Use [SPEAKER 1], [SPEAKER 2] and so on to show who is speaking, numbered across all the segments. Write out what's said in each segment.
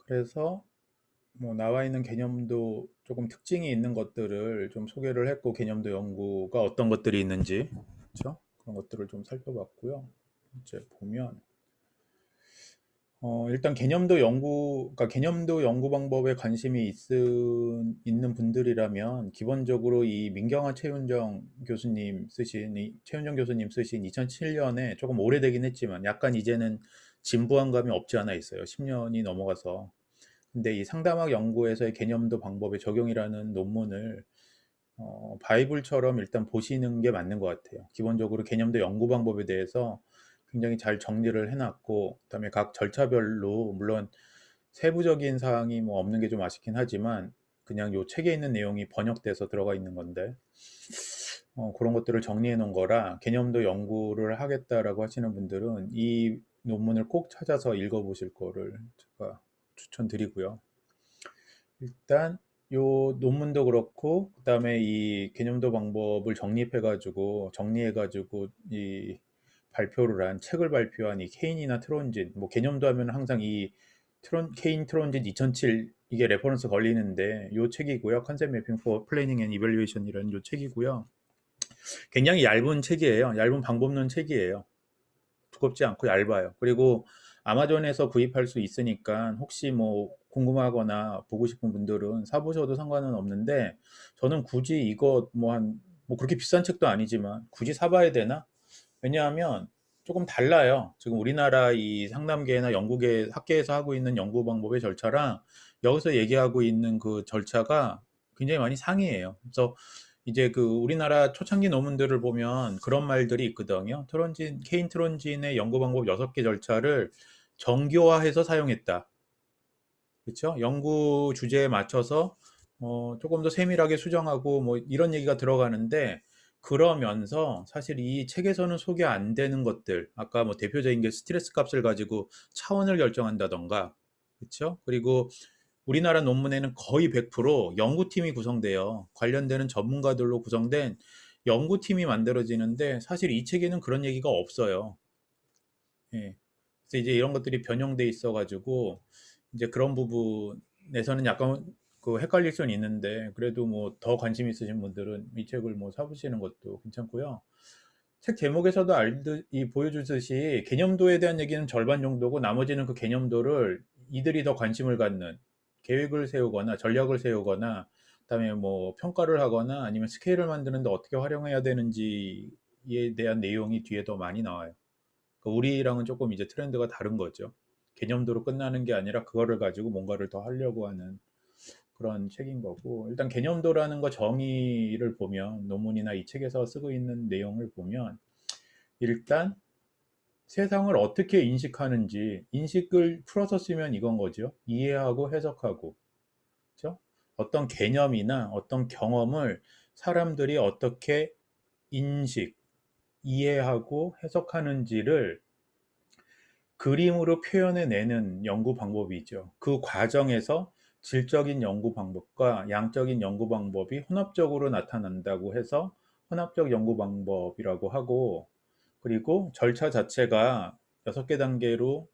[SPEAKER 1] 그래서 뭐 나와 있는 개념도 조금 특징이 있는 것들을 좀 소개를 했고, 개념도 연구가 어떤 것들이 있는지, 그렇죠? 그런 것들을 좀 살펴봤고요. 이제 보면 일단 그러니까 개념도 연구 방법에 관심이 있는 분들이라면 기본적으로 이 최윤정 교수님 쓰신 2007년에 조금 오래되긴 했지만 약간 이제는 진부한 감이 없지 않아 있어요. 10년이 넘어가서. 근데 이 상담학 연구에서의 개념도 방법의 적용이라는 논문을 바이블처럼 일단 보시는 게 맞는 것 같아요. 기본적으로 개념도 연구 방법에 대해서 굉장히 잘 정리를 해놨고, 그다음에 각 절차별로 물론 세부적인 사항이 뭐 없는 게 좀 아쉽긴 하지만 그냥 요 책에 있는 내용이 번역돼서 들어가 있는 건데 그런 것들을 정리해 놓은 거라 개념도 연구를 하겠다라고 하시는 분들은 이 논문을 꼭 찾아서 읽어보실 거를 제가 추천드리고요. 일단 요 논문도 그렇고 그다음에 이 개념도 방법을 정리해가지고 이 발표를 한 책을 발표한 이 케인이나 트론진, 뭐 개념도 하면 항상 이 케인 트론진 2007 이게 레퍼런스 걸리는데 요 책이고요. 컨셉 매핑 포 플래닝 앤 이밸루에이션이라는 요 책이고요. 굉장히 얇은 책이에요. 얇은 방법론 책이에요. 두껍지 않고 얇아요. 그리고 아마존에서 구입할 수 있으니까 혹시 뭐 궁금하거나 보고 싶은 분들은 사보셔도 상관은 없는데, 저는 굳이 이거 뭐 그렇게 비싼 책도 아니지만 굳이 사봐야 되나? 왜냐하면 조금 달라요. 지금 우리나라 이 상담계나 연구계 학계에서 하고 있는 연구 방법의 절차랑 여기서 얘기하고 있는 그 절차가 굉장히 많이 상이해요. 그래서 이제 그 우리나라 초창기 논문들을 보면 그런 말들이 있거든요. 케인 트론진의 연구 방법 6개 절차를 정교화해서 사용했다. 그렇죠? 연구 주제에 맞춰서 조금 더 세밀하게 수정하고 뭐 이런 얘기가 들어가는데, 그러면서 사실 이 책에서는 소개 안 되는 것들, 아까 뭐 대표적인 게 스트레스 값을 가지고 차원을 결정한다던가, 그렇죠? 그리고 우리나라 논문에는 거의 100% 연구팀이 구성돼요. 관련되는 전문가들로 구성된 연구팀이 만들어지는데 사실 이 책에는 그런 얘기가 없어요. 예. 그래서 이제 이런 것들이 변형돼 있어가지고 이제 그런 부분에서는 약간 그 헷갈릴 수는 있는데, 그래도 뭐 더 관심 있으신 분들은 이 책을 뭐 사보시는 것도 괜찮고요. 책 제목에서도 보여주듯이 개념도에 대한 얘기는 절반 정도고 나머지는 그 개념도를 이들이 더 관심을 갖는 계획을 세우거나 전략을 세우거나 그다음에 뭐 평가를 하거나 아니면 스케일을 만드는데 어떻게 활용해야 되는지에 대한 내용이 뒤에 더 많이 나와요. 그러니까 우리랑은 조금 이제 트렌드가 다른 거죠. 개념도로 끝나는 게 아니라 그거를 가지고 뭔가를 더 하려고 하는 그런 책인 거고, 일단 개념도라는 거 정의를 보면 논문이나 이 책에서 쓰고 있는 내용을 보면 일단 세상을 어떻게 인식하는지 인식을 풀어서 쓰면 이건 거죠. 이해하고 해석하고, 그렇죠? 어떤 개념이나 어떤 경험을 사람들이 어떻게 인식, 이해하고 해석하는지를 그림으로 표현해내는 연구 방법이죠. 그 과정에서 질적인 연구 방법과 양적인 연구 방법이 혼합적으로 나타난다고 해서 혼합적 연구 방법이라고 하고, 그리고 절차 자체가 6개 단계로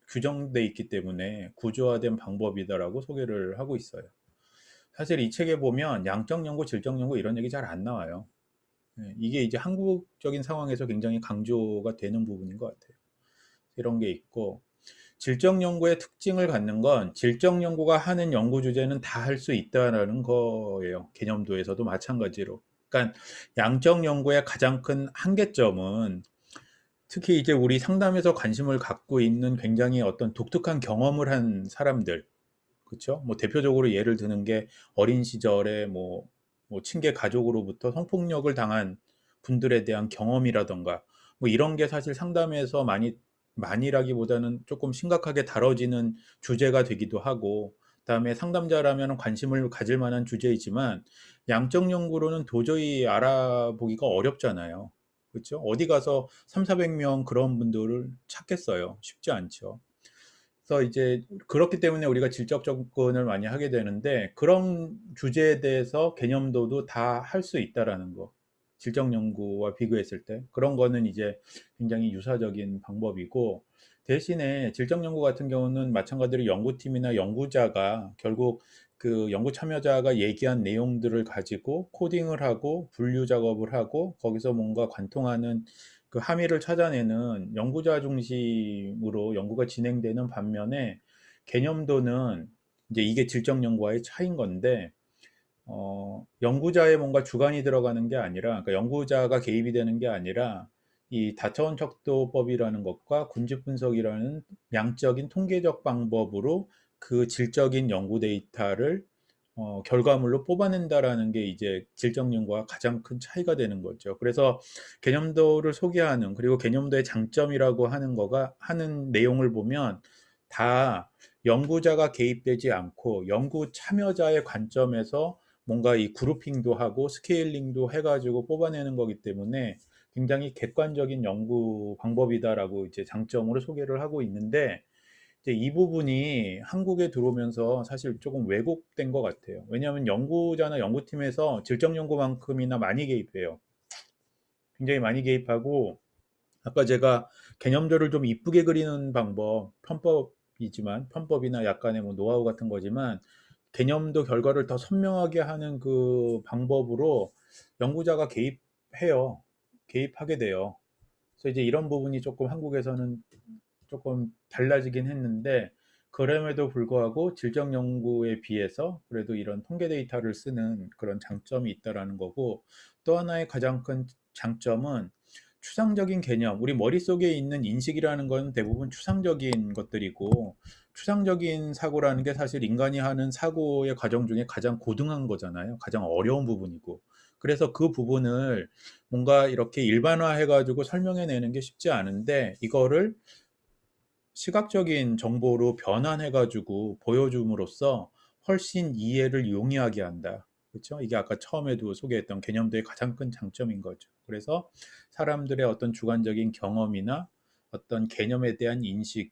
[SPEAKER 1] 규정돼 있기 때문에 구조화된 방법이다라고 소개를 하고 있어요. 사실 이 책에 보면 양적 연구, 질적 연구 이런 얘기 잘 안 나와요. 이게 이제 한국적인 상황에서 굉장히 강조가 되는 부분인 것 같아요. 이런 게 있고, 질적 연구의 특징을 갖는 건 질적 연구가 하는 연구 주제는 다 할 수 있다라는 거예요. 개념도에서도 마찬가지로. 그러니까 양적 연구의 가장 큰 한계점은 특히 이제 우리 상담에서 관심을 갖고 있는 굉장히 어떤 독특한 경험을 한 사람들, 그렇죠? 뭐 대표적으로 예를 드는 게 어린 시절에 뭐 친계 가족으로부터 성폭력을 당한 분들에 대한 경험이라던가 뭐 이런 게 사실 상담에서 많이라기보다는 조금 심각하게 다뤄지는 주제가 되기도 하고, 그다음에 상담자라면 관심을 가질 만한 주제이지만 양적 연구로는 도저히 알아보기가 어렵잖아요. 그렇죠? 어디 가서 3, 400명 그런 분들을 찾겠어요. 쉽지 않죠. 그래서 이제 그렇기 때문에 우리가 질적 접근을 많이 하게 되는데, 그런 주제에 대해서 개념도도 다 할 수 있다라는 거. 질적 연구와 비교했을 때 그런 거는 이제 굉장히 유사적인 방법이고, 대신에 질적 연구 같은 경우는 마찬가지로 연구팀이나 연구자가 결국 그 연구 참여자가 얘기한 내용들을 가지고 코딩을 하고 분류 작업을 하고 거기서 뭔가 관통하는 그 함의를 찾아내는 연구자 중심으로 연구가 진행되는 반면에 개념도는 이제 이게 질적 연구와의 차이인 건데 연구자의 뭔가 주관이 들어가는 게 아니라, 그러니까 연구자가 개입이 되는 게 아니라, 이 다차원 척도법이라는 것과 군집 분석이라는 양적인 통계적 방법으로 그 질적인 연구 데이터를 결과물로 뽑아낸다라는 게 이제 질적 연구와 가장 큰 차이가 되는 거죠. 그래서 개념도를 소개하는, 그리고 개념도의 장점이라고 하는 거가 하는 내용을 보면 다 연구자가 개입되지 않고 연구 참여자의 관점에서 뭔가 이 그룹핑도 하고 스케일링도 해가지고 뽑아내는 거기 때문에 굉장히 객관적인 연구 방법이다라고 이제 장점으로 소개를 하고 있는데, 이제 이 부분이 한국에 들어오면서 사실 조금 왜곡된 것 같아요. 왜냐하면 연구자나 연구팀에서 질적 연구만큼이나 많이 개입해요. 굉장히 많이 개입하고, 아까 제가 개념들을 좀 이쁘게 그리는 방법, 편법이지만, 편법이나 약간의 뭐 노하우 같은 거지만, 개념도 결과를 더 선명하게 하는 그 방법으로 연구자가 개입해요. 개입하게 돼요. 그래서 이제 이런 부분이 조금 한국에서는 조금 달라지긴 했는데, 그럼에도 불구하고 질적 연구에 비해서 그래도 이런 통계 데이터를 쓰는 그런 장점이 있다라는 거고, 또 하나의 가장 큰 장점은 추상적인 개념, 우리 머릿속에 있는 인식이라는 건 대부분 추상적인 것들이고, 추상적인 사고라는 게 사실 인간이 하는 사고의 과정 중에 가장 고등한 거잖아요. 가장 어려운 부분이고. 그래서 그 부분을 뭔가 이렇게 일반화해가지고 설명해내는 게 쉽지 않은데, 이거를 시각적인 정보로 변환해가지고 보여줌으로써 훨씬 이해를 용이하게 한다. 그렇죠? 이게 아까 처음에도 소개했던 개념도의 가장 큰 장점인 거죠. 그래서 사람들의 어떤 주관적인 경험이나 어떤 개념에 대한 인식,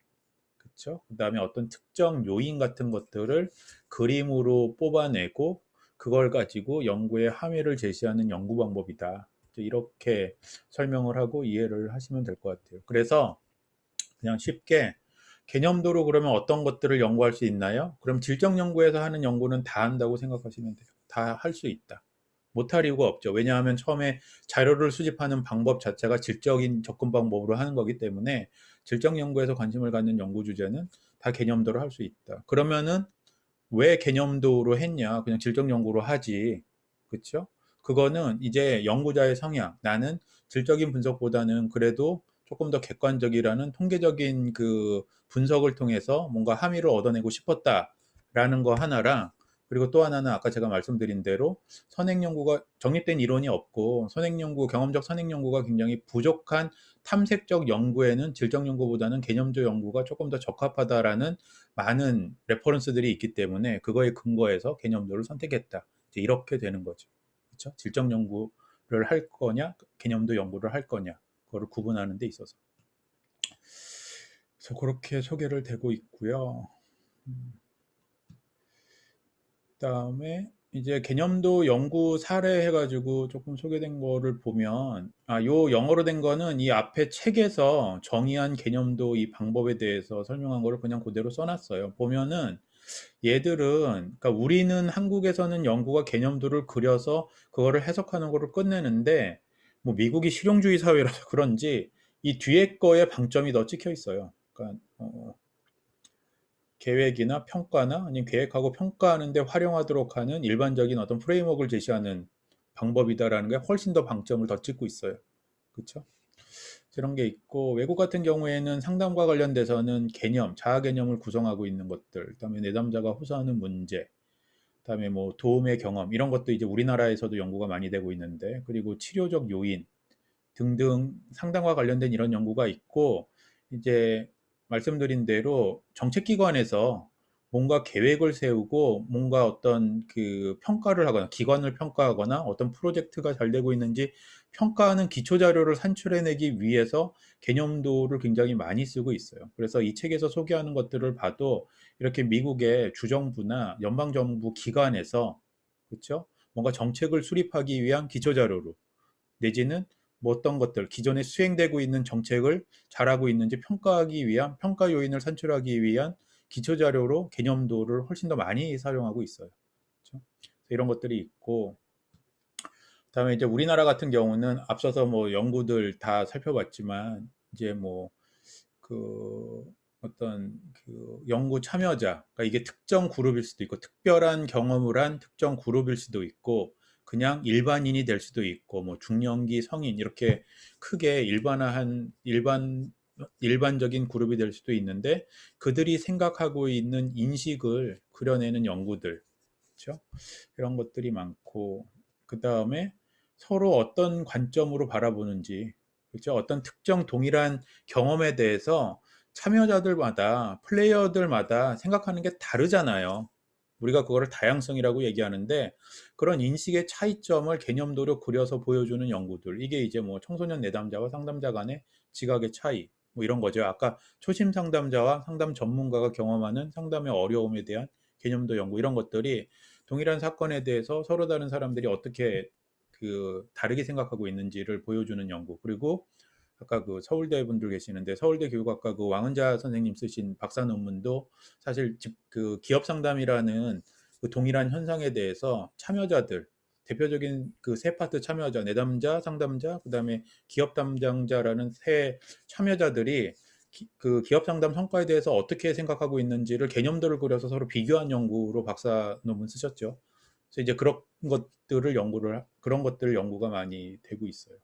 [SPEAKER 1] 그렇죠? 그다음에 어떤 특정 요인 같은 것들을 그림으로 뽑아내고 그걸 가지고 연구의 함의를 제시하는 연구 방법이다. 이렇게 설명을 하고 이해를 하시면 될 것 같아요. 그래서 그냥 쉽게 개념도로 그러면 어떤 것들을 연구할 수 있나요? 그럼 질적 연구에서 하는 연구는 다 한다고 생각하시면 돼요. 다 할 수 있다. 못할 이유가 없죠. 왜냐하면 처음에 자료를 수집하는 방법 자체가 질적인 접근 방법으로 하는 거기 때문에 질적 연구에서 관심을 갖는 연구 주제는 다 개념도로 할 수 있다. 그러면은 왜 개념도로 했냐? 그냥 질적 연구로 하지. 그렇죠? 그거는 이제 연구자의 성향. 나는 질적인 분석보다는 그래도 조금 더 객관적이라는 통계적인 그 분석을 통해서 뭔가 함의를 얻어내고 싶었다라는 거 하나랑, 그리고 또 하나는 아까 제가 말씀드린 대로 선행 연구가 정립된 이론이 없고 선행 연구, 경험적 선행 연구가 굉장히 부족한 탐색적 연구에는 질적 연구보다는 개념적 연구가 조금 더 적합하다라는 많은 레퍼런스들이 있기 때문에 그거에 근거해서 개념도를 선택했다. 이제 이렇게 되는 거죠. 그렇죠? 질적 연구를 할 거냐, 개념도 연구를 할 거냐, 그거를 구분하는 데 있어서. 그래서 그렇게 소개를 되고 있고요. 그다음에 이제 개념도 연구 사례 해가지고 조금 소개된 거를 보면, 요 영어로 된 거는 이 앞에 책에서 정의한 개념도 이 방법에 대해서 설명한 거를 그냥 그대로 써놨어요. 보면은 얘들은, 그러니까 우리는 한국에서는 연구가 개념도를 그려서 그거를 해석하는 거를 끝내는데, 뭐 미국이 실용주의 사회라서 그런지 이 뒤에 거에 방점이 더 찍혀 있어요. 그러니까 계획이나 평가나 아니면 계획하고 평가하는 데 활용하도록 하는 일반적인 어떤 프레임워크를 제시하는 방법이다라는 게 훨씬 더 방점을 더 찍고 있어요. 그렇죠? 그런 게 있고, 외국 같은 경우에는 상담과 관련돼서는 개념, 자아 개념을 구성하고 있는 것들, 그다음에 내담자가 호소하는 문제, 그다음에 뭐 도움의 경험, 이런 것도 이제 우리나라에서도 연구가 많이 되고 있는데, 그리고 치료적 요인 등등 상담과 관련된 이런 연구가 있고, 이제 말씀드린 대로 정책기관에서 뭔가 계획을 세우고 뭔가 어떤 그 평가를 하거나 기관을 평가하거나 어떤 프로젝트가 잘 되고 있는지 평가하는 기초 자료를 산출해내기 위해서 개념도를 굉장히 많이 쓰고 있어요. 그래서 이 책에서 소개하는 것들을 봐도 이렇게 미국의 주정부나 연방정부 기관에서, 그렇죠? 뭔가 정책을 수립하기 위한 기초 자료로, 내지는 뭐 어떤 것들, 기존에 수행되고 있는 정책을 잘하고 있는지 평가하기 위한, 평가 요인을 산출하기 위한 기초 자료로 개념도를 훨씬 더 많이 사용하고 있어요. 그렇죠? 이런 것들이 있고, 그다음에 이제 우리나라 같은 경우는 앞서서 뭐 연구들 다 살펴봤지만, 이제 뭐 그 어떤 그 연구 참여자, 그러니까 이게 특정 그룹일 수도 있고 특별한 경험을 한 특정 그룹일 수도 있고 그냥 일반인이 될 수도 있고 뭐 중년기 성인 이렇게 크게 일반적인 그룹이 될 수도 있는데 그들이 생각하고 있는 인식을 그려내는 연구들, 그렇죠? 이런 것들이 많고 그 다음에 서로 어떤 관점으로 바라보는지, 그렇죠? 어떤 특정 동일한 경험에 대해서 참여자들마다, 플레이어들마다 생각하는 게 다르잖아요. 우리가 그거를 다양성이라고 얘기하는데 그런 인식의 차이점을 개념도로 그려서 보여주는 연구들. 이게 이제 뭐 청소년 내담자와 상담자 간의 지각의 차이, 뭐 이런 거죠. 아까 초심 상담자와 상담 전문가가 경험하는 상담의 어려움에 대한 개념도 연구, 이런 것들이 동일한 사건에 대해서 서로 다른 사람들이 어떻게 그 다르게 생각하고 있는지를 보여주는 연구. 그리고 아까 그 서울대 분들 계시는데 서울대 교육학과 그 왕은자 선생님 쓰신 박사 논문도 사실 그 기업 상담이라는 그 동일한 현상에 대해서 참여자들, 대표적인 그 세 파트 참여자, 내담자, 상담자, 그다음에 기업 담당자라는 세 참여자들이 그 기업 상담 성과에 대해서 어떻게 생각하고 있는지를 개념들을 그려서 서로 비교한 연구로 박사 논문 쓰셨죠. 그래서 이제 그런 것들을 연구가 많이 되고 있어요.